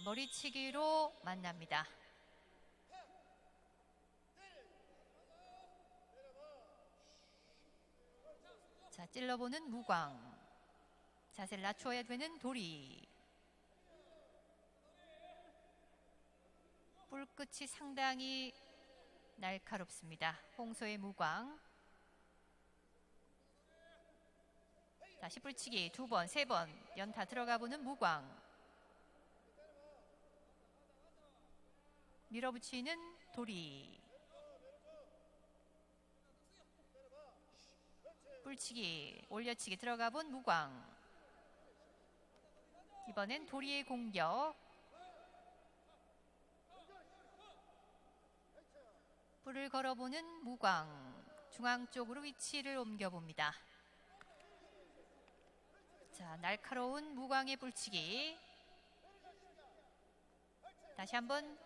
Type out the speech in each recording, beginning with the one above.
머리치기로 만납니다. 자, 찔러보는 무광. 자세를 낮춰야 되는 도리. 뿔끝이 상당히 날카롭습니다. 홍소의 무광. 다시 뿔치기 2번, 3번 연타 들어가 보는 무광. 밀어붙이는 도리. 뿔치기, 올려치기 들어가 본 무광. 이번엔 도리의 공격. 뿔을 걸어보는 무광. 중앙 쪽으로 위치를 옮겨봅니다. 자, 날카로운 무광의 뿔치기. 다시 한번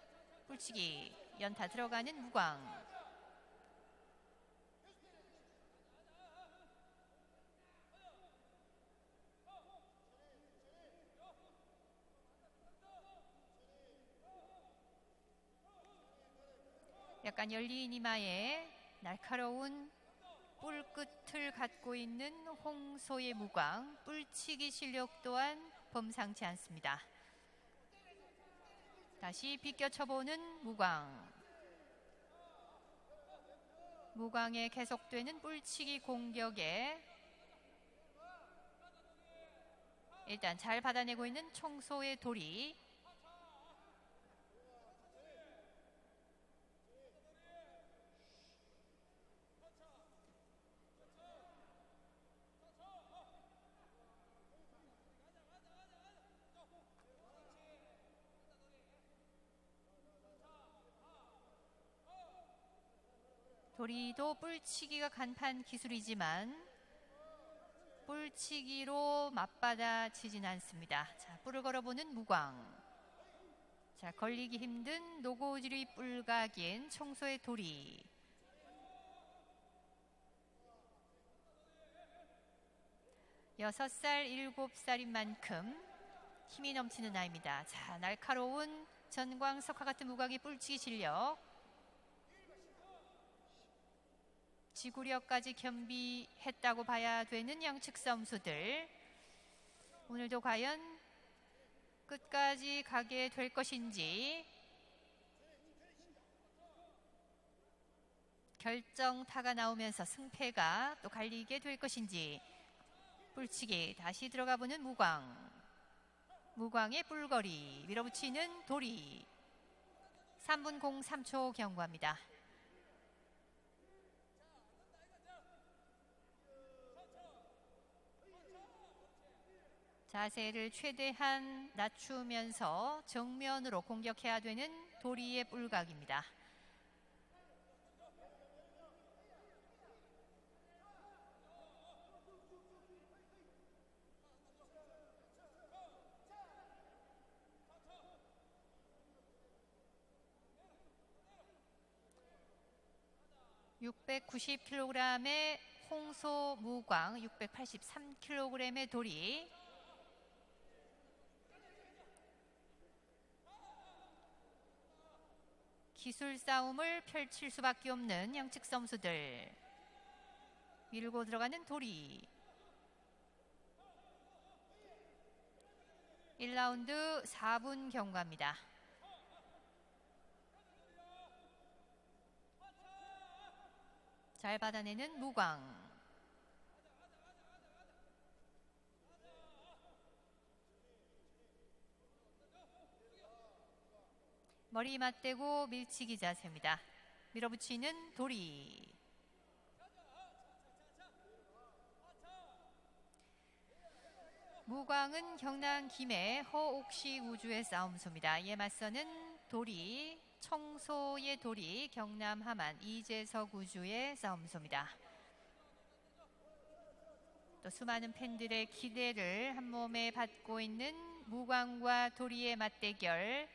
뿔치기. 연타 들어가는 무광. 약간 열린 이마에 날카로운 뿔끝을 갖고 있는 홍소의 무광. 뿔치기 실력 또한 범상치 않습니다. 다시 비껴쳐보는 무광. 무광의 계속되는 뿔치기 공격에 일단 잘 받아내고 있는 청소의 도리. 도리도 뿔치기가 간판 기술이지만 뿔치기로 맞받아치진 않습니다. 자, 뿔을 걸어보는 무광. 자, 걸리기 힘든 노고지리 뿔각인 청소의 도리. 여섯 살 7살인 만큼 힘이 넘치는 아이입니다. 자, 날카로운 전광석화 같은 무광의 뿔치기 실력. 지구력까지 겸비했다고 봐야 되는 양측 선수들. 오늘도 과연 끝까지 가게 될 것인지, 결정타가 나오면서 승패가 또 갈리게 될 것인지. 뿔치기 다시 들어가 보는 무광. 무광의 뿔거리. 밀어붙이는 도리. 3분 03초 경과합니다. 자세를 최대한 낮추면서 정면으로 공격해야 되는 도리의 뿔각입니다. (690kg의) 홍소 무광, (683kg의) 도리. 기술 싸움을 펼칠 수밖에 없는 양측 선수들. 밀고 들어가는 도리. 1라운드 4분 경과입니다. 잘 받아내는 무광. 머리 맞대고 밀치기 자세입니다. 밀어붙이는 도리. 무광은 경남 김해 허옥시 우주의 싸움소입니다. 이에 맞서는 도리, 청소의 도리, 경남 함안 이재석 우주의 싸움소입니다. 또 수많은 팬들의 기대를 한몸에 받고 있는 무광과 도리의 맞대결.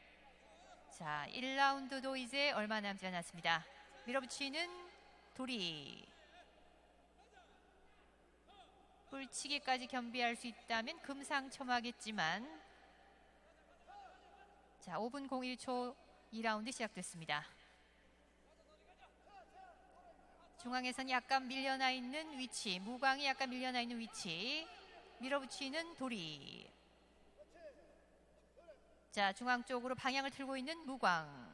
자, 1라운드도 이제 얼마 남지 않았습니다. 밀어붙이는 도리. 뿔치기까지 겸비할 수 있다면 금상첨화겠지만 자, 5분 01초 2라운드 시작됐습니다. 중앙에선 약간 밀려나 있는 위치, 무광이 약간 밀려나 있는 위치, 밀어붙이는 도리. 자, 중앙 쪽으로 방향을 틀고 있는 무광.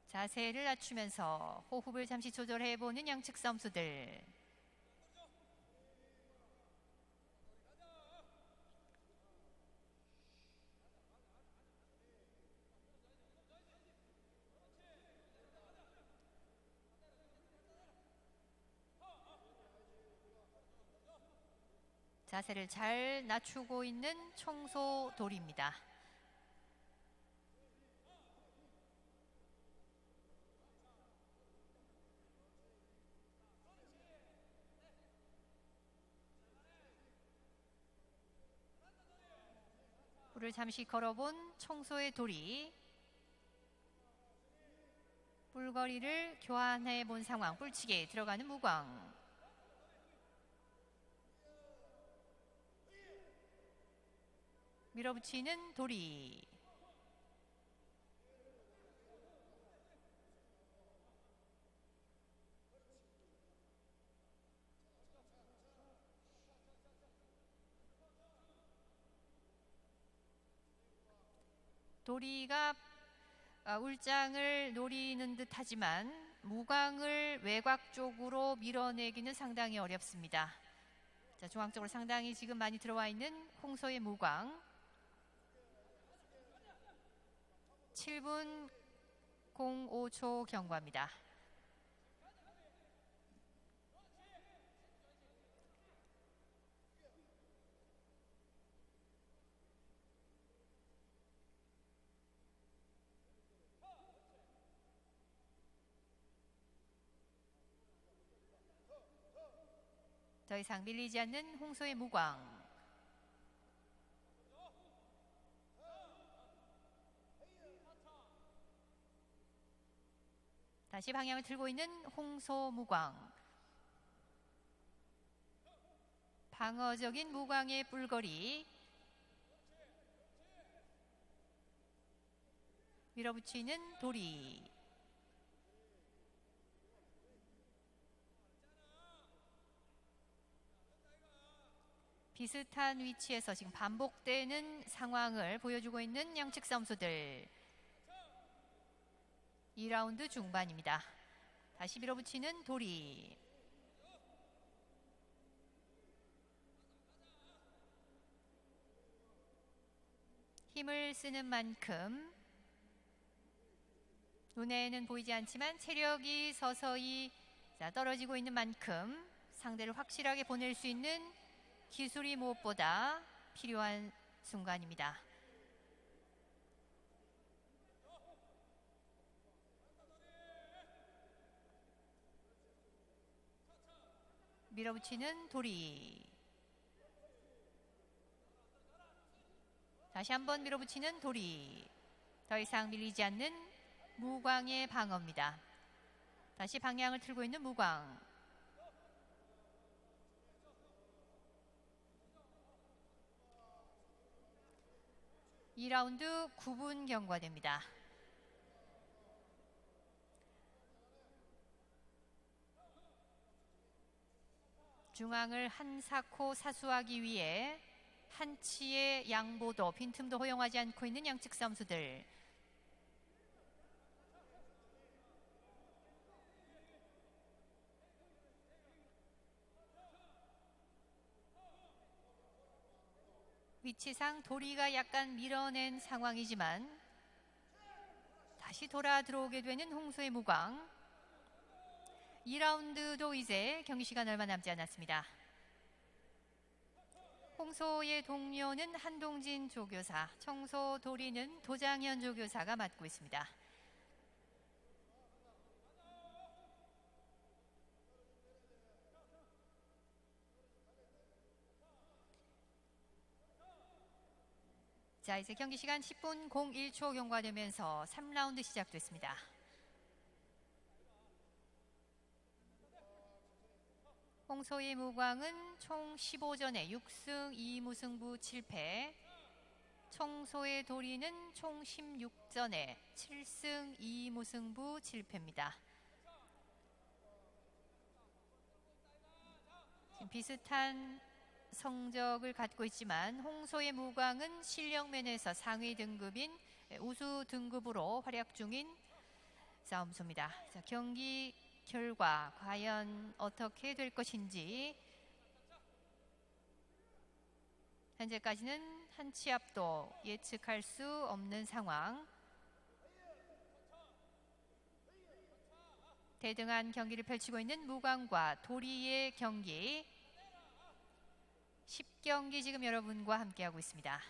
자세를 낮추면서 호흡을 잠시 조절해보는 양측 선수들. 자세를 잘 낮추고 있는 청소돌입니다. 불을 잠시 걸어본 청소의 돌이. 뿔거리를 교환해 본 상황. 뿔치게 들어가는 무광. 밀어붙이는 도리. 도리가 울장을 노리는 듯 하지만 무광을 외곽 쪽으로 밀어내기는 상당히 어렵습니다. 자, 중앙 쪽으로 상당히 지금 많이 들어와 있는 홍소의 무광. 7분 05초 경과입니다. 더 이상 밀리지 않는 홍소의 무광. 다시 방향을 틀고 있는 홍소 무광. 방어적인 무광의 뿔거리. 밀어붙이는 도리. 비슷한 위치에서 지금 반복되는 상황을 보여주고 있는 양측 선수들. 2라운드 중반입니다. 다시 밀어붙이는 도리. 힘을 쓰는 만큼 눈에는 보이지 않지만 체력이 서서히 떨어지고 있는 만큼 상대를 확실하게 보낼 수 있는 기술이 무엇보다 필요한 순간입니다. 밀어붙이는 도리. 다시 한번 밀어붙이는 도리. 더 이상 밀리지 않는 무광의 방어입니다. 다시 방향을 틀고 있는 무광. (2라운드) 9분 경과됩니다. 중앙을 한사코 사수하기 위해 한치의 양보도 빈틈도 허용하지 않고 있는 양측 선수들. 위치상 도리가 약간 밀어낸 상황이지만 다시 돌아 들어오게 되는 홍소의 무광. 2라운드도 이제 경기 시간 얼마 남지 않았습니다. 홍소의 동료는 한동진 조교사, 청소 도리는 도장현 조교사가 맡고 있습니다. 자, 이제 경기 시간 10분 01초 경과되면서 3라운드 시작됐습니다. 홍소희 무광은 총 15전에 6승 2무승부 7패, 청소의 도리는 총 16전에 7승 2무승부 7패입니다. 지금 비슷한 성적을 갖고 있지만 홍소의 무광은 실력면에서 상위 등급인 우수 등급으로 활약 중인 싸움소입니다. 자, 경기 결과 과연 어떻게 될 것인지 현재까지는 한 치 앞도 예측할 수 없는 상황. 대등한 경기를 펼치고 있는 무광과 도리의 경기 10경기 지금 여러분과 함께하고 있습니다.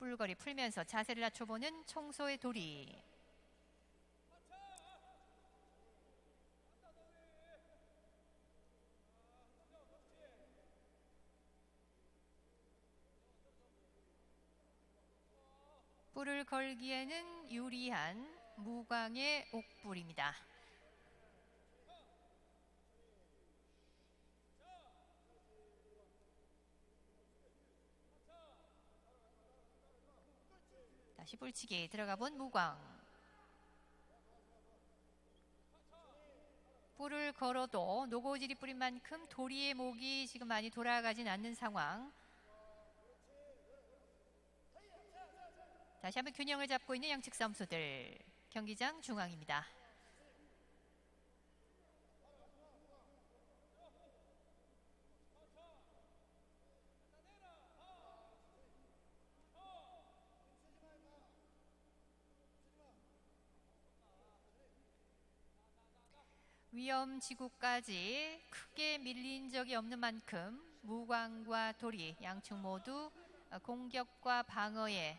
뿔거리 풀면서 자세를 낮춰보는 청소의 도리. 뿔을 걸기에는 유리한 무광의 옥뿔입니다. 다시 뿔치기 들어가 본 무광. 뿔을 걸어도 노고질이 뿌린 만큼 도리의 목이 지금 많이 돌아가진 않는 상황. 다시 한번 균형을 잡고 있는 양측 싸움소들. 경기장 중앙입니다. 위험지구까지 크게 밀린 적이 없는 만큼 무광과 도리 양측 모두 공격과 방어에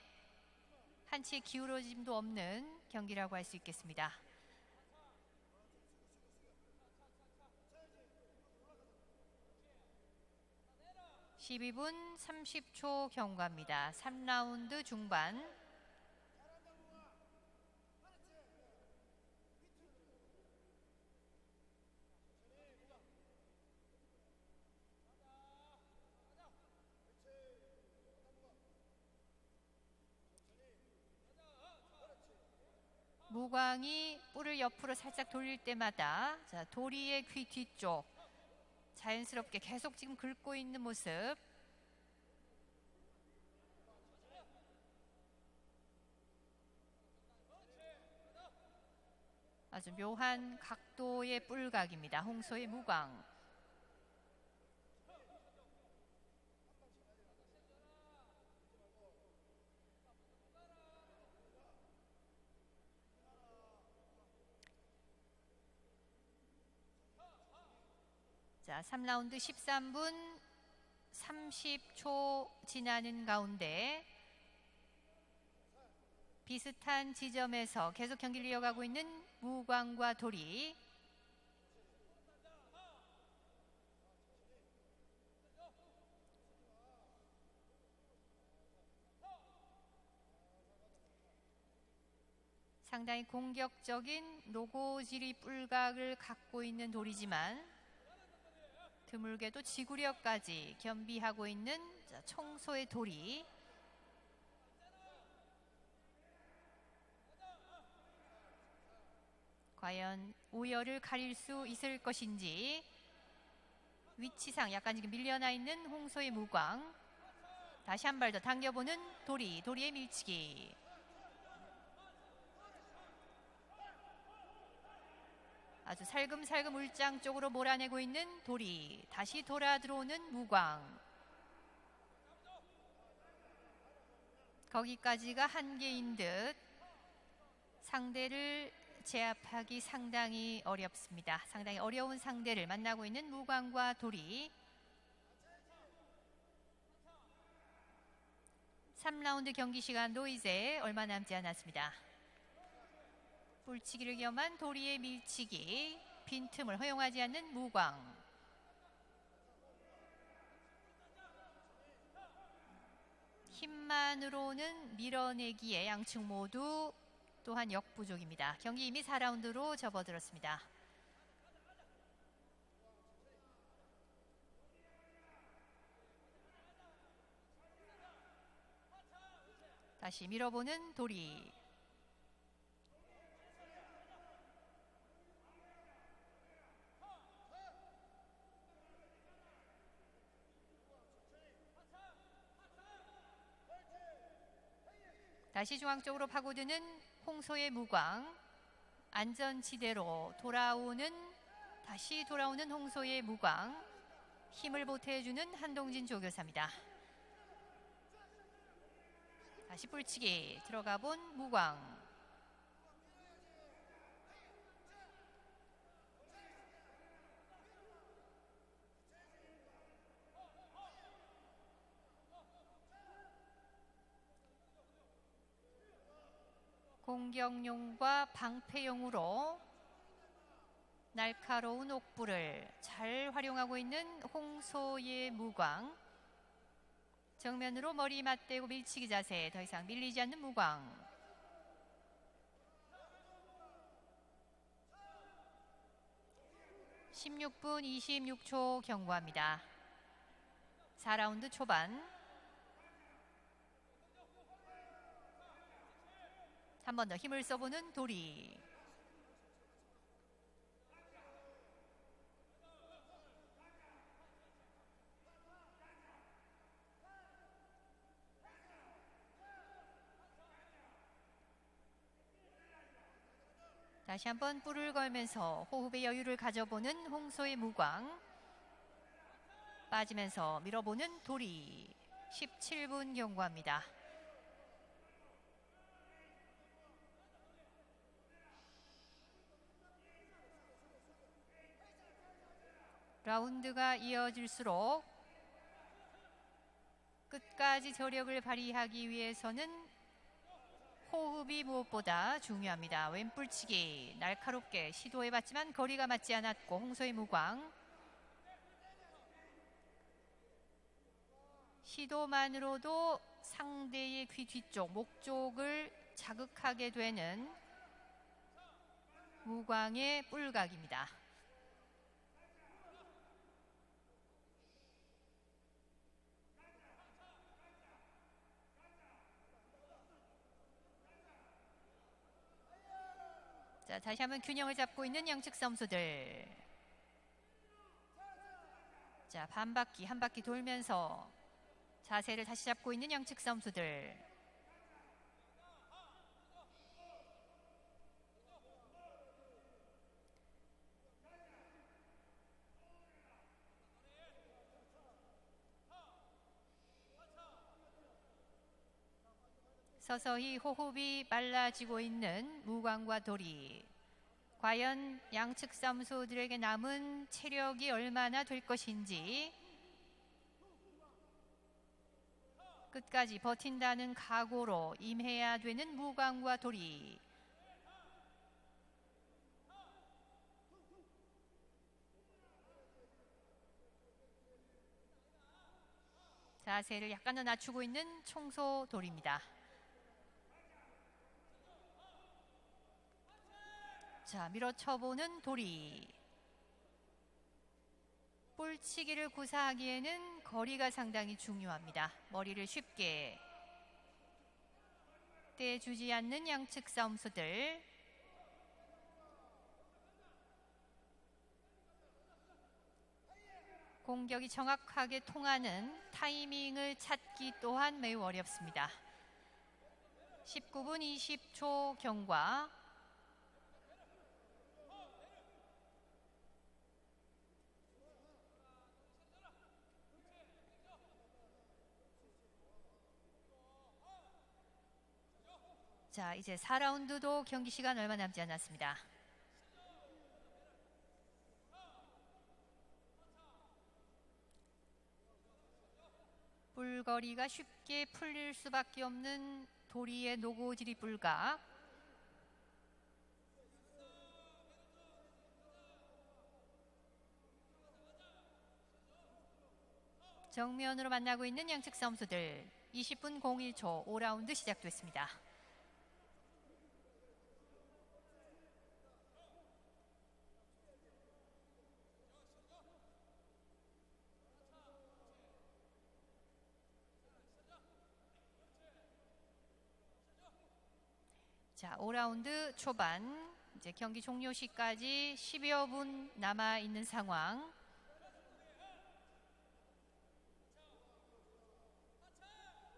한치 기울어짐도 없는 경기라고 할 수 있겠습니다. (12분 30초) 경과입니다. 3라운드 중반. 무광이 뿔을 옆으로 살짝 돌릴 때마다 자, 도리의 귀 뒤쪽 자연스럽게 계속 지금 긁고 있는 모습. 아주 묘한 각도의 뿔각입니다. 홍소의 무광. 자, 3라운드 13분 30초 지나는 가운데 비슷한 지점에서 계속 경기를 이어가고 있는 무광과 도리. 상당히 공격적인 노고지리 뿔각을 갖고 있는 도리지만 드물게도 지구력까지 겸비하고 있는 청소의 도리. 과연 우열을 가릴 수 있을 것인지. 위치상 약간 지금 밀려나 있는 홍소의 무광. 다시 한 발 더 당겨보는 도리. 도리의 밀치기. 아주 살금살금 울장 쪽으로 몰아내고 있는 도리. 다시 돌아 들어오는 무광. 거기까지가 한계인 듯 상대를 제압하기 상당히 어렵습니다. 상당히 어려운 상대를 만나고 있는 무광과 도리. 3라운드 경기 시간도 이제 얼마 남지 않았습니다. 뿔치기를 겸한 도리의 밀치기. 빈틈을 허용하지 않는 무광. 힘만으로는 밀어내기에 양측 모두 또한 역부족입니다. 경기 이미 4라운드로 접어들었습니다. 다시 밀어보는 도리. 다시 중앙 쪽으로 파고드는 홍소의 무광. 안전지대로 다시 돌아오는 홍소의 무광. 힘을 보태주는 한동진 조교사입니다. 다시 뿔치기 들어가 본 무광. 공격용과 방패용으로 날카로운 옥불을 잘 활용하고 있는 홍소의 무광. 정면으로 머리 맞대고 밀치기 자세. 더 이상 밀리지 않는 무광. (16분 26초) 경과합니다. 4라운드 초반. 한 번 더 힘을 써보는 도리. 다시 한번 뿔을 걸면서 호흡의 여유를 가져보는 홍소의 무광. 빠지면서 밀어보는 도리. 17분 경과합니다. 라운드가 이어질수록 끝까지 저력을 발휘하기 위해서는 호흡이 무엇보다 중요합니다. 왼뿔치기 날카롭게 시도해봤지만 거리가 맞지 않았고 홍소의 무광. 시도만으로도 상대의 귀 뒤쪽, 목 쪽을 자극하게 되는 무광의 뿔각입니다. 자, 다시 한번 균형을 잡고 있는 양측 선수들. 자, 반 바퀴, 한 바퀴 돌면서 자세를 다시 잡고 있는 양측 선수들. 서서히 호흡이 빨라지고 있는 무광과 도리. 과연 양측 선수들에게 남은 체력이 얼마나 될 것인지, 끝까지 버틴다는 각오로 임해야 되는 무광과 도리. 자세를 약간 더 낮추고 있는 청소돌입니다. 자, 밀어쳐보는 도리. 뿔치기를 구사하기에는 거리가 상당히 중요합니다. 머리를 쉽게 떼주지 않는 양측 싸움수들. 공격이 정확하게 통하는 타이밍을 찾기 또한 매우 어렵습니다. 19분 20초 경과. 자, 이제 4라운드도 경기 시간 얼마 남지 않았습니다. 뿔거리가 쉽게 풀릴 수밖에 없는 도리의 노고지리 뿔각. 정면으로 만나고 있는 양측 싸움수들. 20분 01초 5라운드 시작됐습니다. 자, 5라운드 초반 이제 경기 종료 시까지 10여 분 남아 있는 상황.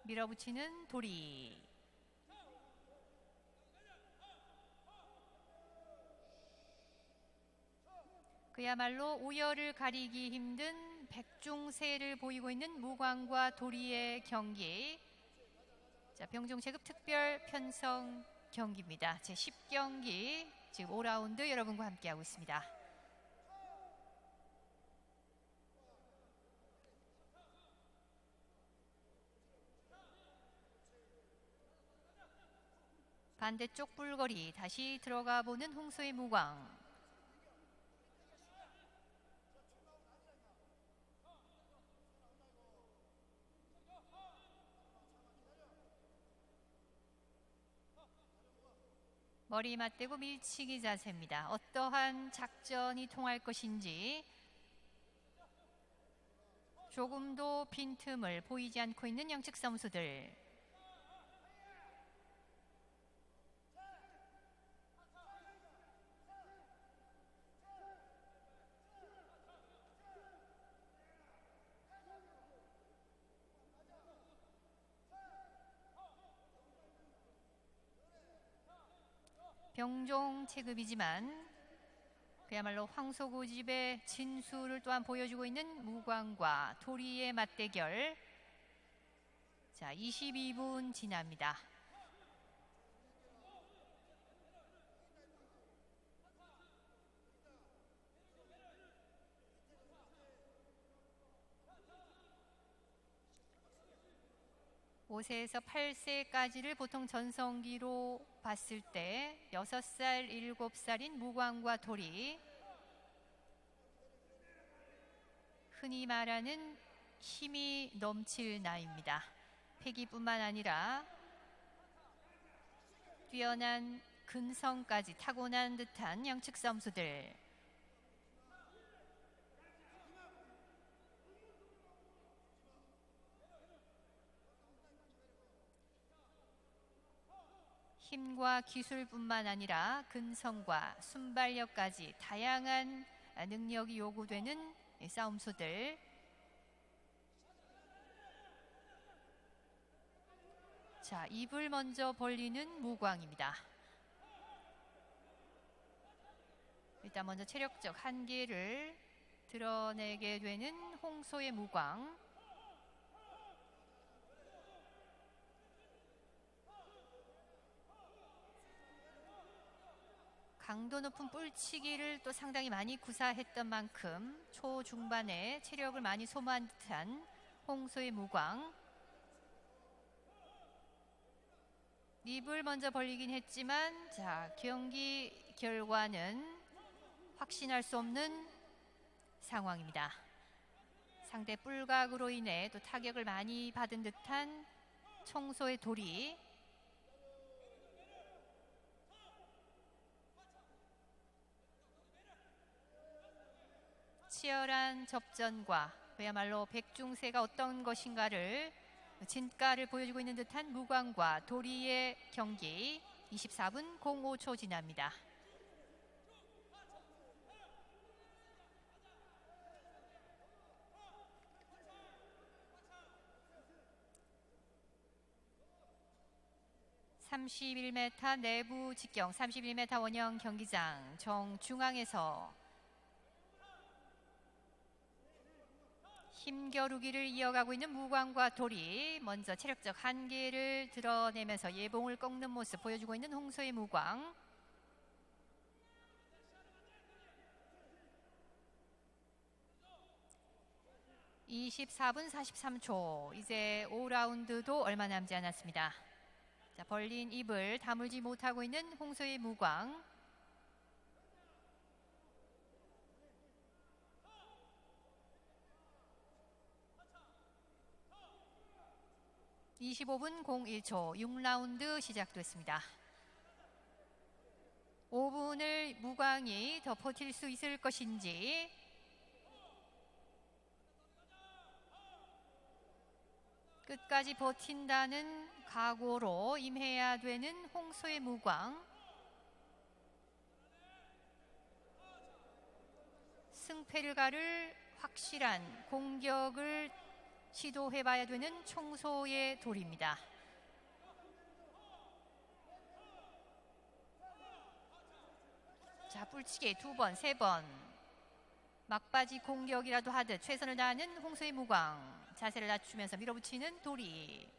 밀어붙이는 도리. 그야말로 우열을 가리기 힘든 백중세를 보이고 있는 무광과 도리의 경기. 자, 병종체급 특별 편성 경기입니다. 제 10경기 지금 5라운드 여러분과 함께하고 있습니다. 반대쪽 뿔거리 다시 들어가 보는 홍소의 무광. 머리 맞대고 밀치기 자세입니다. 어떠한 작전이 통할 것인지 조금도 빈틈을 보이지 않고 있는 양측 선수들. 병종 체급이지만 그야말로 황소고집의 진수를 또한 보여주고 있는 무광과 도리의 맞대결. 자, 22분 지납니다. (5세에서) (8세까지를) 보통 전성기로 봤을 때 6살, 7살인 무광과 도리, 흔히 말하는 힘이 넘칠 나이입니다. 패기뿐만 아니라 뛰어난 근성까지 타고난 듯한 양측 선수들. 힘과 기술뿐만 아니라 근성과 순발력까지 다양한 능력이 요구되는 싸움수들. 자, 입을 먼저 벌리는 무광입니다. 일단 먼저 체력적 한계를 드러내게 되는 홍소의 무광. 강도 높은 뿔치기를 또 상당히 많이 구사했던 만큼 초중반에 체력을 많이 소모한 듯한 홍소의 무광. 입을 먼저 벌리긴 했지만 자, 경기 결과는 확신할 수 없는 상황입니다. 상대 뿔각으로 인해 또 타격을 많이 받은 듯한 청소의 도리. 치열한 접전과 그야말로 백중세가 어떤 것인가를 진가를 보여주고 있는 듯한 무광과 도리의 경기. 24분 05초 지납니다. (31m) 내부 직경 31m 원형 경기장 정중앙에서 힘겨루기를 이어가고 있는 무광과 도리. 먼저 체력적 한계를 드러내면서 예봉을 꺾는 모습 보여주고 있는 홍소의 무광. (24분 43초) 이제 5라운드도 얼마 남지 않았습니다. 자, 벌린 입을 다물지 못하고 있는 홍소의 무광. 25분 01초 6라운드 시작됐습니다. 5분을 무광이 더 버틸 수 있을 것인지, 끝까지 버틴다는 각오로 임해야 되는 홍소의 무광. 승패를 가를 확실한 공격을 시도해봐야 되는 청소의 돌입니다. 자, 뿔치기 2번, 3번. 막바지 공격이라도 하듯 최선을 다하는 홍소의 무광. 자세를 낮추면서 밀어붙이는 도리.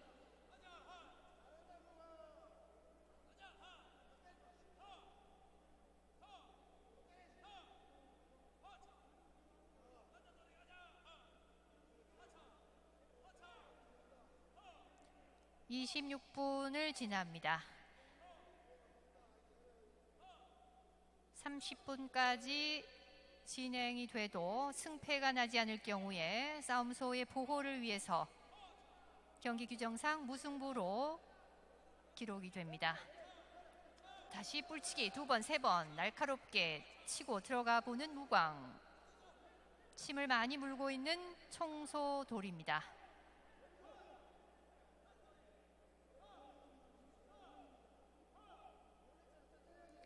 (26분을) 지납니다. 30분까지 진행이 돼도 승패가 나지 않을 경우에 싸움소의 보호를 위해서 경기 규정상 무승부로 기록이 됩니다. 다시 뿔치기 2번, 3번 날카롭게 치고 들어가 보는 무광. 침을 많이 물고 있는 청소돌입니다.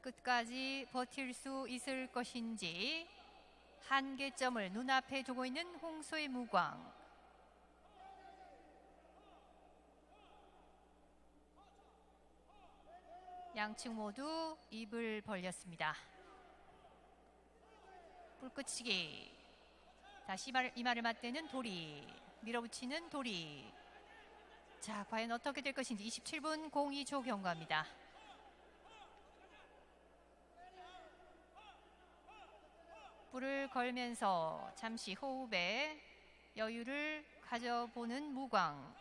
끝까지 버틸 수 있을 것인지, 한계점을 눈앞에 두고 있는 홍소의 무광. 양측 모두 입을 벌렸습니다. 불끝치기. 다시 이마를 맞대는 도리. 밀어붙이는 도리. 자, 과연 어떻게 될 것인지 27분 02초 경과입니다. 불을 걸면서 잠시 호흡에 여유를 가져보는 무광.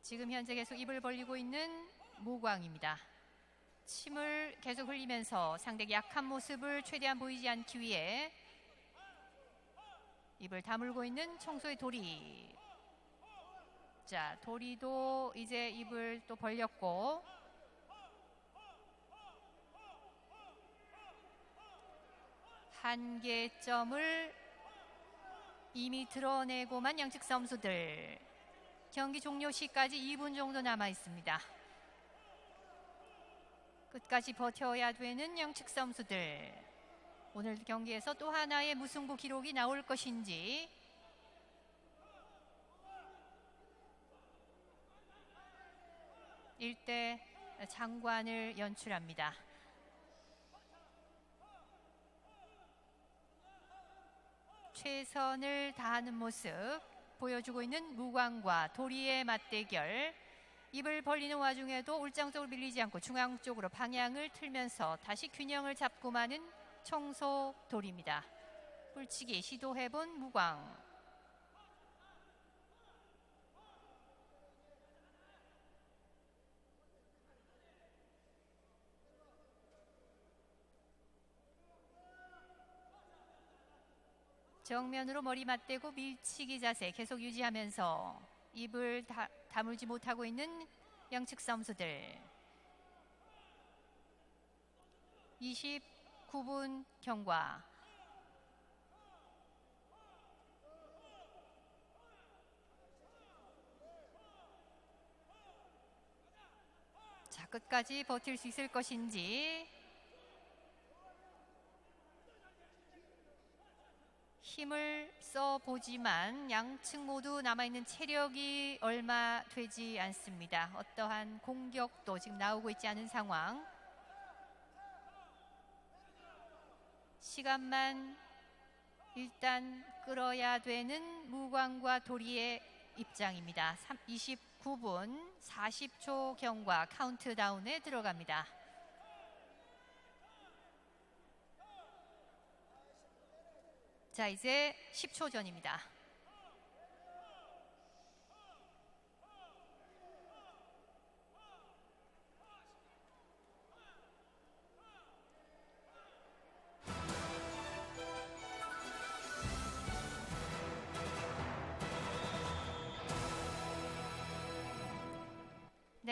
지금 현재 계속 입을 벌리고 있는 무광입니다. 침을 계속 흘리면서 상대의 약한 모습을 최대한 보이지 않기 위해 입을 다물고 있는 청소의 도리. 자, 도리도 이제 입을 또 벌렸고, 한계점을 이미 드러내고만 양측 선수들. 경기 종료 시까지 2분 정도 남아 있습니다. 끝까지 버텨야 되는 양측 선수들. 오늘 경기에서 또 하나의 무승부 기록이 나올 것인지. 일대 장관을 연출합니다. 최선을 다하는 모습 보여주고 있는 무광과 도리의 맞대결. 입을 벌리는 와중에도 울장 쪽으로 밀리지 않고 중앙 쪽으로 방향을 틀면서 다시 균형을 잡고 마는 청소 돌입니다. 뿔치기 시도해본 무광. 정면으로 머리 맞대고 밀치기 자세 계속 유지하면서 입을 다물지 못하고 있는 양측 선수들. 29분 경과. 자, 끝까지 버틸 수 있을 것인지. 힘을 써보지만 양측 모두 남아있는 체력이 얼마 되지 않습니다. 어떠한 공격도 지금 나오고 있지 않은 상황. 시간만 일단 끌어야 되는 무광과 도리의 입장입니다. 29분 40초 경과 카운트다운에 들어갑니다. 자, 이제 10초 전입니다.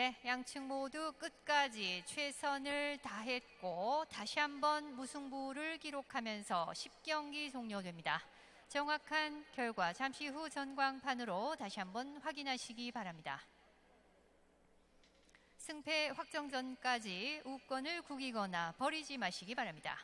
네, 양측 모두 끝까지 최선을 다했고 다시 한번 무승부를 기록하면서 10경기 종료됩니다. 정확한 결과 잠시 후 전광판으로 다시 한번 확인하시기 바랍니다. 승패 확정 전까지 우권을 구기거나 버리지 마시기 바랍니다.